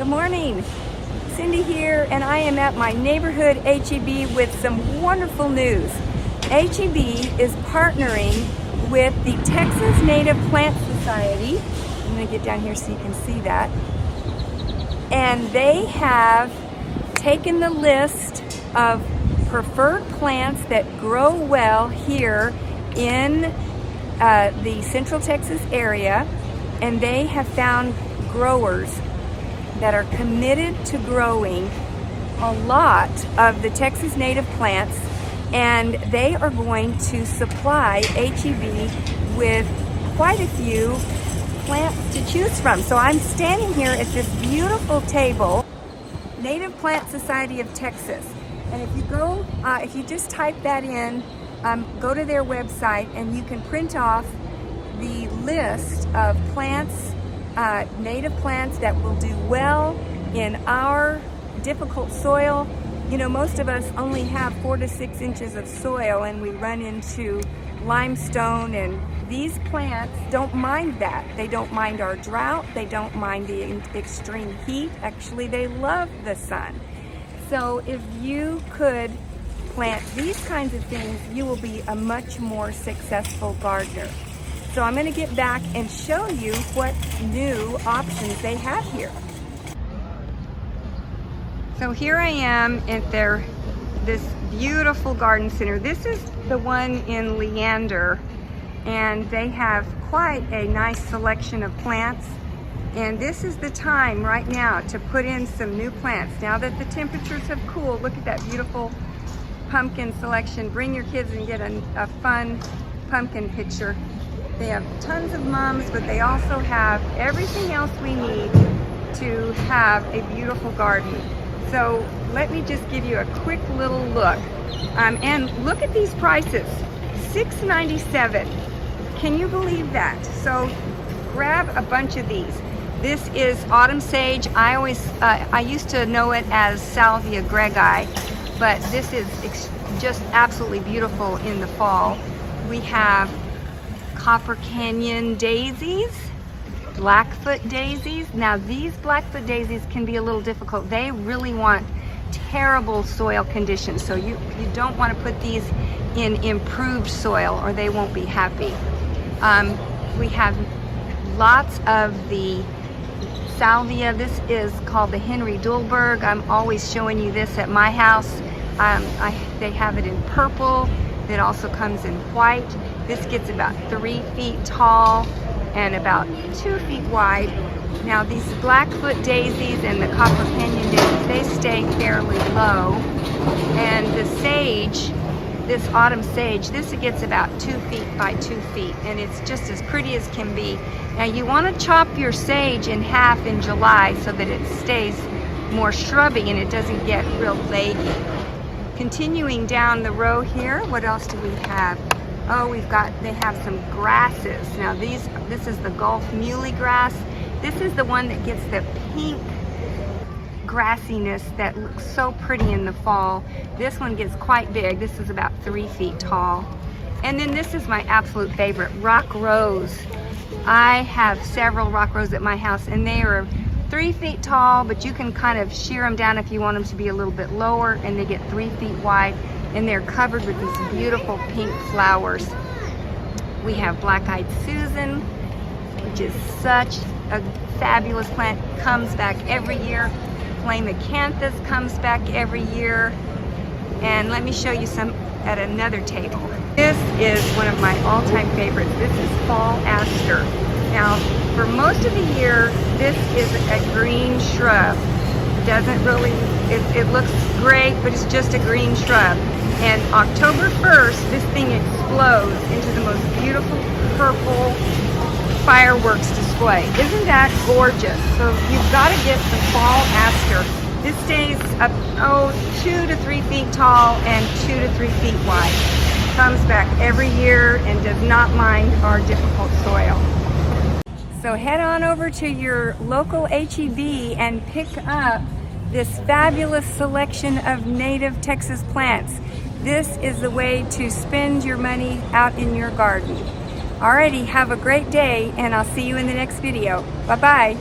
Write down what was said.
Good morning. Cindy here, and I am at my neighborhood HEB with some wonderful news. HEB is partnering with the Texas Native Plant Society. I'm going to get down here so you can see that. And they have taken the list of preferred plants that grow well here in the Central Texas area, and they have found growers that are committed to growing a lot of the Texas native plants, and they are going to supply HEB with quite a few plants to choose from. So I'm standing here at this beautiful table, Native Plant Society of Texas. And if you go, if you just type that in, go to their website and you can print off the list of plants, native plants that will do well in our difficult soil. You know, most of us only have 4 to 6 inches of soil, and we run into limestone, and these plants don't mind that. They don't mind our drought. They don't mind the extreme heat. Actually, they love the sun. So if you could plant these kinds of things, you will be a much more successful gardener. So I'm going to get back and show you what new options they have here. So here I am at this beautiful garden center. This is the one in Leander, and they have quite a nice selection of plants. And this is the time right now to put in some new plants. Now that the temperatures have cooled, look at that beautiful pumpkin selection. Bring your kids and get a fun pumpkin picture. They have tons of mums, but they also have everything else we need to have a beautiful garden. So let me just give you a quick little look. And look at these prices, $6.97. Can you believe that? So grab a bunch of these. This is autumn sage. I used to know it as Salvia greggii, but this is just absolutely beautiful in the fall. We have Copper Canyon daisies, Blackfoot daisies. Now these Blackfoot daisies can be a little difficult. They really want terrible soil conditions, so you don't want to put these in improved soil or they won't be happy. We have lots of the salvia. This is called the Henry Dulberg. I'm always showing you this at my house. They have it in purple. It also comes in white. This gets about 3 feet tall and about 2 feet wide. Now these Blackfoot daisies and the Copper Canyon daisies, they stay fairly low. And the sage, this autumn sage, this gets about 2 feet by 2 feet, and it's just as pretty as can be. Now you want to chop your sage in half in July so that it stays more shrubby and it doesn't get real leggy. Continuing down the row here, what else do we have? Oh, they have some grasses. Now this is the Gulf muley grass. This is the one that gets the pink grassiness that looks so pretty in the fall. This one gets quite big. This is about 3 feet tall. And then this is my absolute favorite, rock rose. I have several rock rose at my house, and they are 3 feet tall, but you can kind of shear them down if you want them to be a little bit lower, and they get 3 feet wide, and they're covered with these beautiful pink flowers. We have Black-Eyed Susan, which is such a fabulous plant. Comes back every year. Flame acanthus comes back every year. And let me show you some at another table. This is one of my all-time favorites. This is fall aster. Now, for most of the year, this is a green shrub. Doesn't really, it looks great, but it's just a green shrub. And October 1st, this thing explodes into the most beautiful purple fireworks display. Isn't that gorgeous? So you've got to get the fall aster. This stays up, 2 to 3 feet tall and 2 to 3 feet wide. Comes back every year and does not mind our difficult soil. So head on over to your local HEB and pick up this fabulous selection of native Texas plants. This is the way to spend your money out in your garden. Alrighty, have a great day, and I'll see you in the next video. Bye-bye.